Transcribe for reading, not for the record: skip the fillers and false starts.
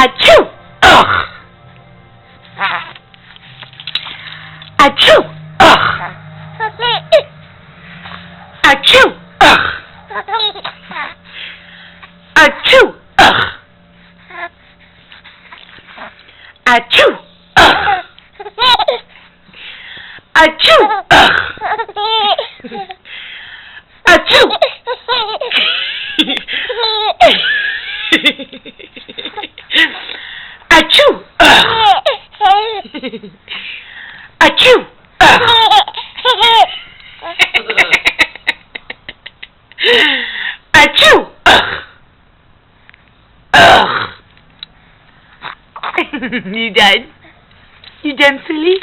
Achoo! Ugh! Achoo! Ugh! Achoo! Ugh! Achoo! Ugh! Achoo! Ugh! Achoo! Ugh! Achoo! Achoo! Ugh! Achoo! Ugh! Achoo! Ugh! Ugh! You done? You done, silly?